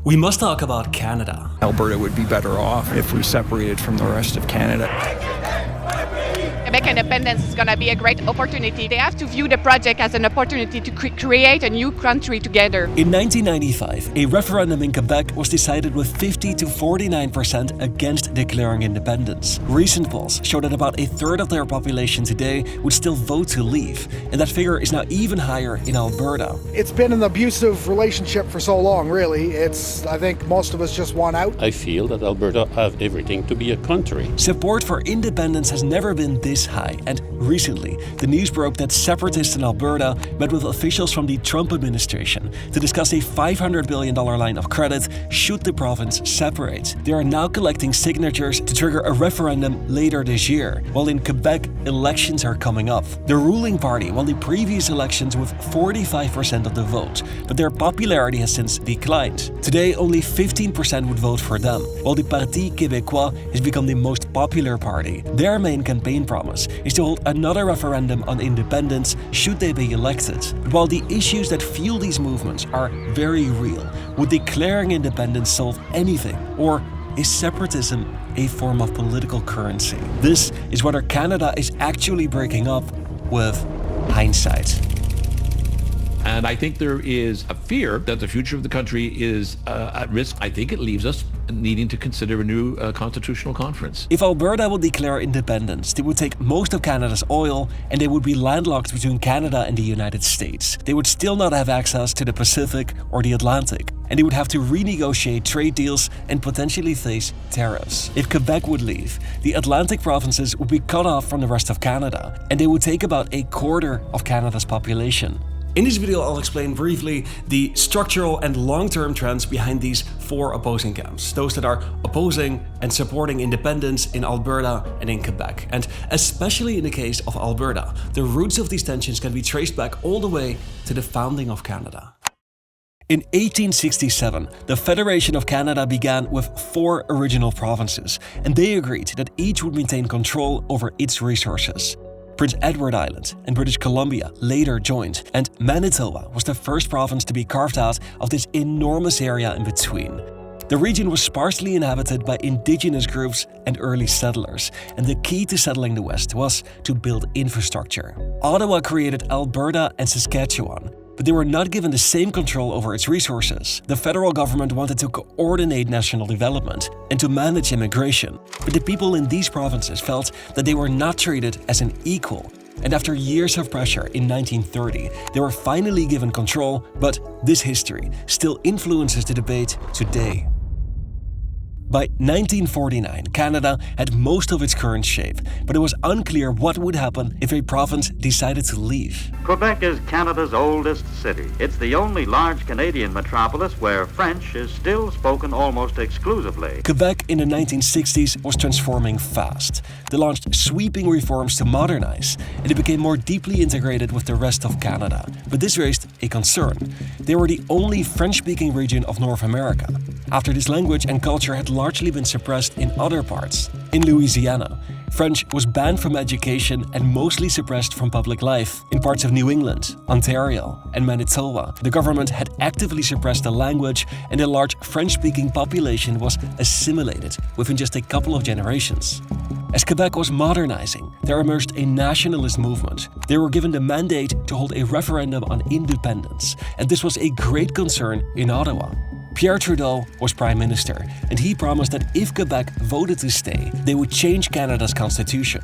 We must talk about Canada. Alberta would be better off if we separated from the rest of Canada. Quebec independence is going to be a great opportunity. They have to view the project as an opportunity to create a new country together. In 1995, a referendum in Quebec was decided with 50 to 49% against declaring independence. Recent polls show that about a third of their population today would still vote to leave, and that figure is now even higher in Alberta. It's been an abusive relationship for so long, really. I think most of us just want out. I feel that Alberta have everything to be a country. Support for independence has never been this high, and recently the news broke that separatists in Alberta met with officials from the Trump administration to discuss a $500 billion line of credit should the province separate. They are now collecting signatures to trigger a referendum later this year, while in Quebec elections are coming up. The ruling party won the previous elections with 45% of the vote, but their popularity has since declined. Today only 15% would vote for them, while the Parti Québécois has become the most popular party. Their main campaign promise is to hold another referendum on independence should they be elected. But while the issues that fuel these movements are very real, would declaring independence solve anything? Or is separatism a form of political currency? This is whether Canada is actually breaking up with hindsight. And I think there is a fear that the future of the country is at risk. I think it leaves us needing to consider a new constitutional conference. If Alberta would declare independence, they would take most of Canada's oil and they would be landlocked between Canada and the United States. They would still not have access to the Pacific or the Atlantic, and they would have to renegotiate trade deals and potentially face tariffs. If Quebec would leave, the Atlantic provinces would be cut off from the rest of Canada, and they would take about a quarter of Canada's population. In this video, I'll explain briefly the structural and long-term trends behind these four opposing camps, those that are opposing and supporting independence in Alberta and in Quebec. And especially in the case of Alberta, the roots of these tensions can be traced back all the way to the founding of Canada. In 1867, the Federation of Canada began with 4 original provinces, and they agreed that each would maintain control over its resources. Prince Edward Island and British Columbia later joined, and Manitoba was the first province to be carved out of this enormous area in between. The region was sparsely inhabited by indigenous groups and early settlers, and the key to settling the West was to build infrastructure. Ottawa created Alberta and Saskatchewan, but they were not given the same control over its resources. The federal government wanted to coordinate national development and to manage immigration, but the people in these provinces felt that they were not treated as an equal. And after years of pressure in 1930, they were finally given control, but this history still influences the debate today. By 1949, Canada had most of its current shape, but it was unclear what would happen if a province decided to leave. Quebec is Canada's oldest city. It's the only large Canadian metropolis where French is still spoken almost exclusively. Quebec in the 1960s was transforming fast. They launched sweeping reforms to modernize, and it became more deeply integrated with the rest of Canada. But this raised a concern. They were the only French-speaking region of North America. After this language and culture had largely been suppressed in other parts. In Louisiana, French was banned from education and mostly suppressed from public life. In parts of New England, Ontario, and Manitoba, the government had actively suppressed the language, and a large French-speaking population was assimilated within just a couple of generations. As Quebec was modernizing, there emerged a nationalist movement. They were given the mandate to hold a referendum on independence, and this was a great concern in Ottawa. Pierre Trudeau was Prime Minister, and he promised that if Quebec voted to stay, they would change Canada's constitution.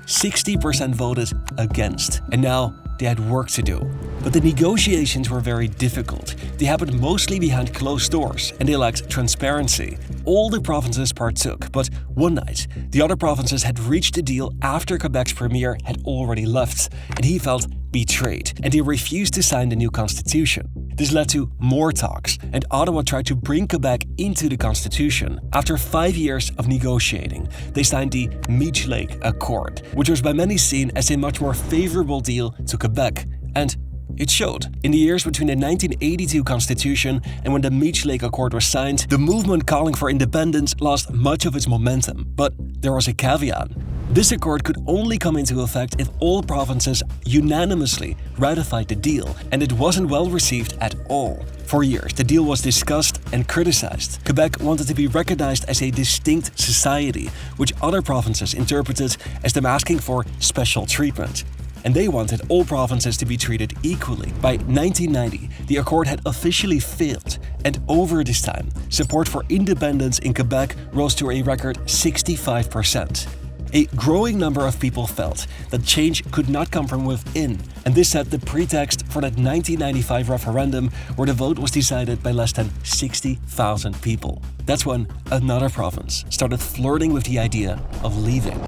60% voted against, and now they had work to do. But the negotiations were very difficult. They happened mostly behind closed doors, and they lacked transparency. All the provinces partook, but one night, the other provinces had reached a deal after Quebec's premier had already left, and he felt betrayed, and they refused to sign the new constitution. This led to more talks, and Ottawa tried to bring Quebec into the constitution. After 5 years of negotiating, they signed the Meech Lake Accord, which was by many seen as a much more favorable deal to Quebec, and it showed. In the years between the 1982 Constitution and when the Meech Lake Accord was signed, the movement calling for independence lost much of its momentum. But there was a caveat. This accord could only come into effect if all provinces unanimously ratified the deal, and it wasn't well received at all. For years, the deal was discussed and criticized. Quebec wanted to be recognized as a distinct society, which other provinces interpreted as them asking for special treatment. And they wanted all provinces to be treated equally. By 1990, the accord had officially failed, and over this time, support for independence in Quebec rose to a record 65%. A growing number of people felt that change could not come from within, and this set the pretext for that 1995 referendum where the vote was decided by less than 60,000 people. That's when another province started flirting with the idea of leaving.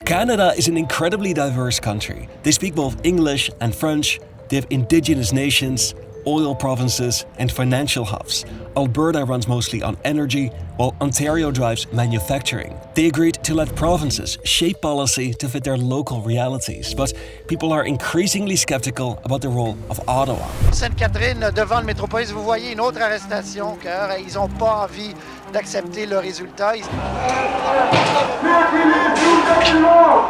Canada is an incredibly diverse country. They speak both English and French, they have indigenous nations, oil provinces, and financial hubs. Alberta runs mostly on energy, while Ontario drives manufacturing. They agreed to let provinces shape policy to fit their local realities, but people are increasingly skeptical about the role of Ottawa. Sainte-Catherine, devant le métropolis, vous voyez une autre arrestation, car ils n'ont pas envie d'accepter le résultat.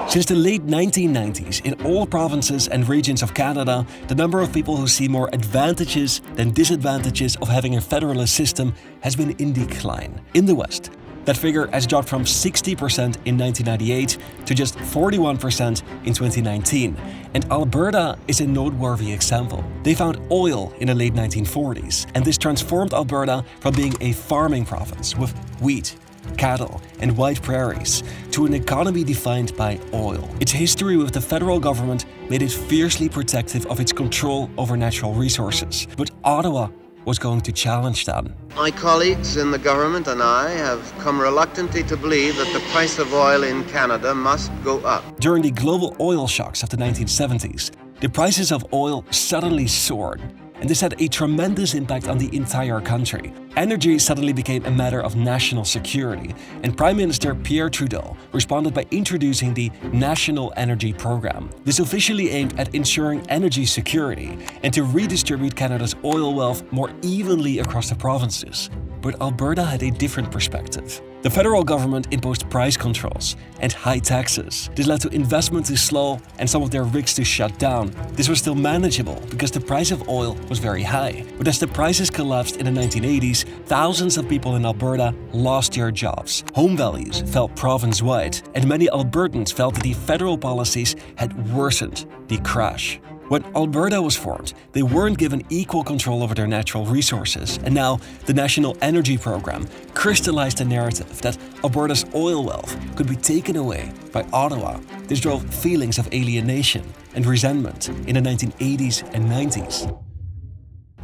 Since the late 1990s, in all provinces and regions of Canada, the number of people who see more advantages than disadvantages of having a federalist system has been in decline. In the West, that figure has dropped from 60% in 1998 to just 41% in 2019. And Alberta is a noteworthy example. They found oil in the late 1940s, and this transformed Alberta from being a farming province with wheat, cattle, and wide prairies to an economy defined by oil. Its history with the federal government made it fiercely protective of its control over natural resources. But Ottawa was going to challenge that. My colleagues in the government and I have come reluctantly to believe that the price of oil in Canada must go up. During the global oil shocks of the 1970s, the prices of oil suddenly soared, and this had a tremendous impact on the entire country. Energy suddenly became a matter of national security, and Prime Minister Pierre Trudeau responded by introducing the National Energy Program. This officially aimed at ensuring energy security and to redistribute Canada's oil wealth more evenly across the provinces. But Alberta had a different perspective. The federal government imposed price controls and high taxes. This led to investment to slow and some of their rigs to shut down. This was still manageable because the price of oil was very high. But as the prices collapsed in the 1980s, thousands of people in Alberta lost their jobs. Home values fell province-wide, and many Albertans felt that the federal policies had worsened the crash. When Alberta was formed, they weren't given equal control over their natural resources, and now the National Energy Program crystallized the narrative that Alberta's oil wealth could be taken away by Ottawa. This drove feelings of alienation and resentment in the 1980s and 90s.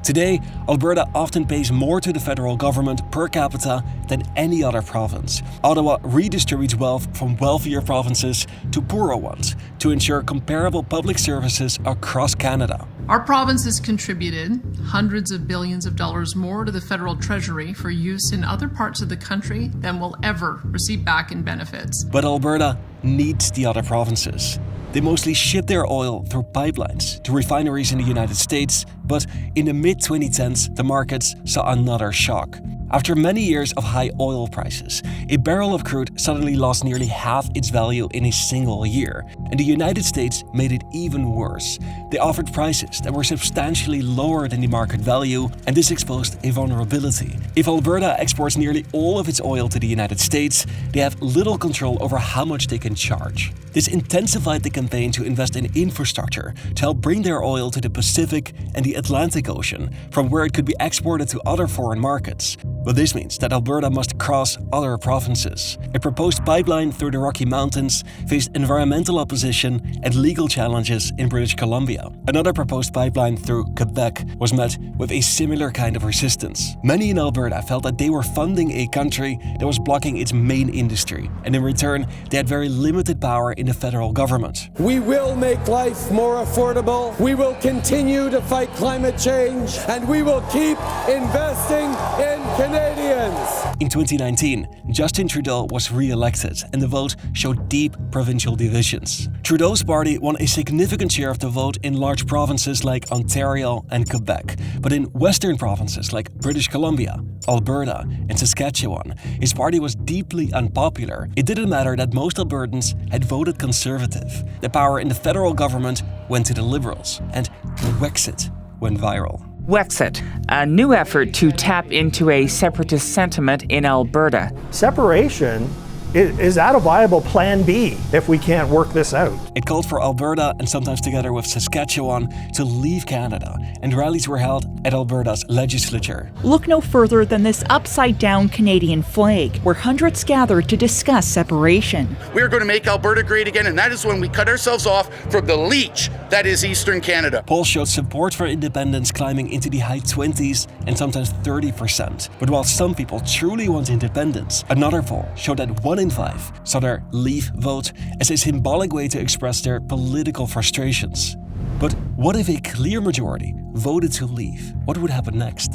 Today, Alberta often pays more to the federal government per capita than any other province. Ottawa redistributes wealth from wealthier provinces to poorer ones to ensure comparable public services across Canada. Our province has contributed hundreds of billions of dollars more to the federal treasury for use in other parts of the country than we'll ever receive back in benefits. But Alberta needs the other provinces. They mostly ship their oil through pipelines to refineries in the United States, but in the mid-2010s, the markets saw another shock. After many years of high oil prices, a barrel of crude suddenly lost nearly half its value in a single year, and the United States made it even worse. They offered prices that were substantially lower than the market value, and this exposed a vulnerability. If Alberta exports nearly all of its oil to the United States, they have little control over how much they can charge. This intensified the campaign to invest in infrastructure to help bring their oil to the Pacific and the Atlantic Ocean, from where it could be exported to other foreign markets. But this means that Alberta must cross other provinces. A proposed pipeline through the Rocky Mountains faced environmental opposition and legal challenges in British Columbia. Another proposed pipeline through Quebec was met with a similar kind of resistance. Many in Alberta felt that they were funding a country that was blocking its main industry, and in return, they had very limited power in the federal government. We will make life more affordable. We will continue to fight climate change, and we will keep investing in Canadians. In 2019, Justin Trudeau was re-elected and the vote showed deep provincial divisions. Trudeau's party won a significant share of the vote in large provinces like Ontario and Quebec, but in western provinces like British Columbia, Alberta, and Saskatchewan, his party was deeply unpopular. It didn't matter that most Albertans had voted Conservative. The power in the federal government went to the Liberals, and Wexit went viral. Wexit, a new effort to tap into a separatist sentiment in Alberta. Separation, is that a viable plan B if we can't work this out? It called for Alberta, and sometimes together with Saskatchewan, to leave Canada, and rallies were held at Alberta's legislature. Look no further than this upside-down Canadian flag, where hundreds gathered to discuss separation. We're going to make Alberta great again, and that is when we cut ourselves off from the leech that is Eastern Canada. Polls showed support for independence climbing into the high 20s and sometimes 30%. But while some people truly want independence, another poll showed that 1 in 5 saw their leave vote as a symbolic way to express their political frustrations. But what if a clear majority voted to leave? What would happen next?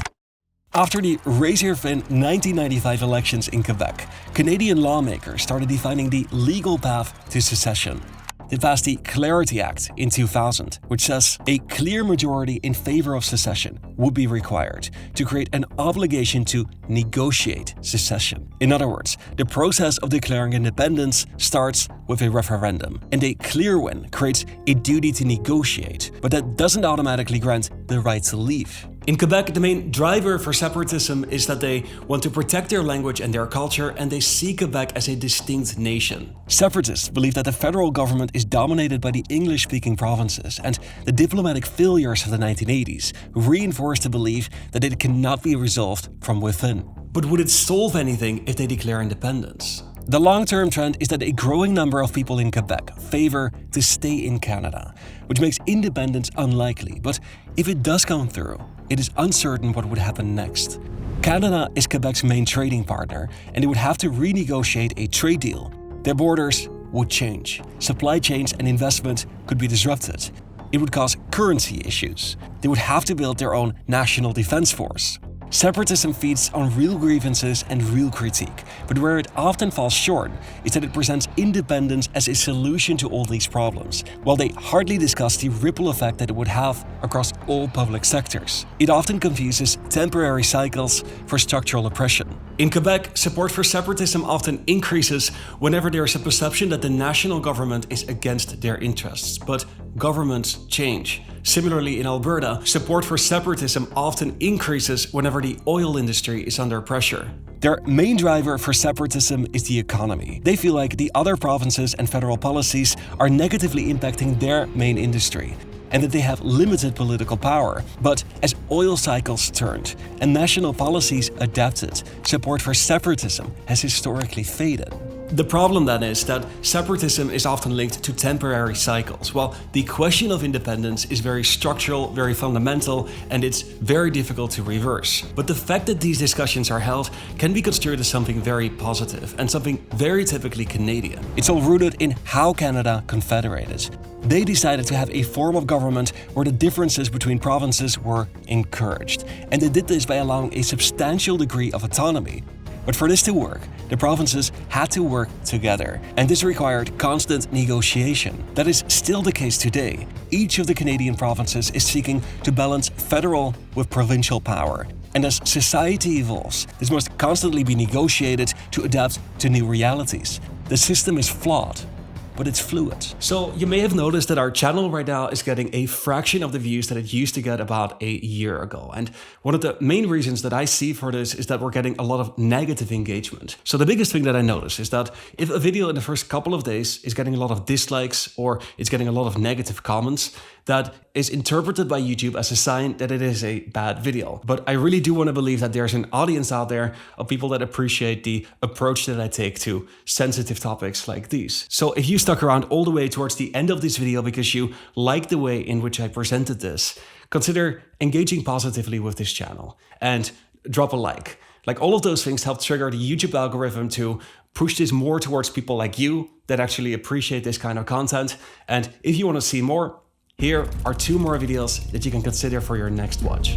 After the razor-thin 1995 elections in Quebec, Canadian lawmakers started defining the legal path to secession. They passed the Clarity Act in 2000, which says a clear majority in favor of secession would be required to create an obligation to negotiate secession. In other words, the process of declaring independence starts with a referendum, and a clear win creates a duty to negotiate, but that doesn't automatically grant the right to leave. In Quebec, the main driver for separatism is that they want to protect their language and their culture, and they see Quebec as a distinct nation. Separatists believe that the federal government is dominated by the English-speaking provinces, and the diplomatic failures of the 1980s reinforce the belief that it cannot be resolved from within. But would it solve anything if they declare independence? The long-term trend is that a growing number of people in Quebec favor to stay in Canada, which makes independence unlikely. But if it does come through, it is uncertain what would happen next. Canada is Quebec's main trading partner, and they would have to renegotiate a trade deal. Their borders would change. Supply chains and investment could be disrupted. It would cause currency issues. They would have to build their own national defense force. Separatism feeds on real grievances and real critique, but where it often falls short is that it presents independence as a solution to all these problems, while they hardly discuss the ripple effect that it would have across all public sectors. It often confuses temporary cycles for structural oppression. In Quebec, support for separatism often increases whenever there is a perception that the national government is against their interests, but governments change. Similarly, in Alberta, support for separatism often increases whenever the oil industry is under pressure. Their main driver for separatism is the economy. They feel like the other provinces and federal policies are negatively impacting their main industry, and that they have limited political power. But as oil cycles turned and national policies adapted, support for separatism has historically faded. The problem then is that separatism is often linked to temporary cycles, while the question of independence is very structural, very fundamental, and it's very difficult to reverse. But the fact that these discussions are held can be construed as something very positive and something very typically Canadian. It's all rooted in how Canada confederated. They decided to have a form of government where the differences between provinces were encouraged, and they did this by allowing a substantial degree of autonomy. But for this to work, the provinces had to work together, and this required constant negotiation. That is still the case today. Each of the Canadian provinces is seeking to balance federal with provincial power. And as society evolves, this must constantly be negotiated to adapt to new realities. The system is flawed, but it's fluid. So you may have noticed that our channel right now is getting a fraction of the views that it used to get about a year ago. And one of the main reasons that I see for this is that we're getting a lot of negative engagement. So the biggest thing that I notice is that if a video in the first couple of days is getting a lot of dislikes or it's getting a lot of negative comments, that is interpreted by YouTube as a sign that it is a bad video. But I really do want to believe that there's an audience out there of people that appreciate the approach that I take to sensitive topics like these. So if you stuck around all the way towards the end of this video because you like the way in which I presented this, consider engaging positively with this channel and drop a like. Like, all of those things help trigger the YouTube algorithm to push this more towards people like you that actually appreciate this kind of content. And if you want to see more, here are 2 more videos that you can consider for your next watch.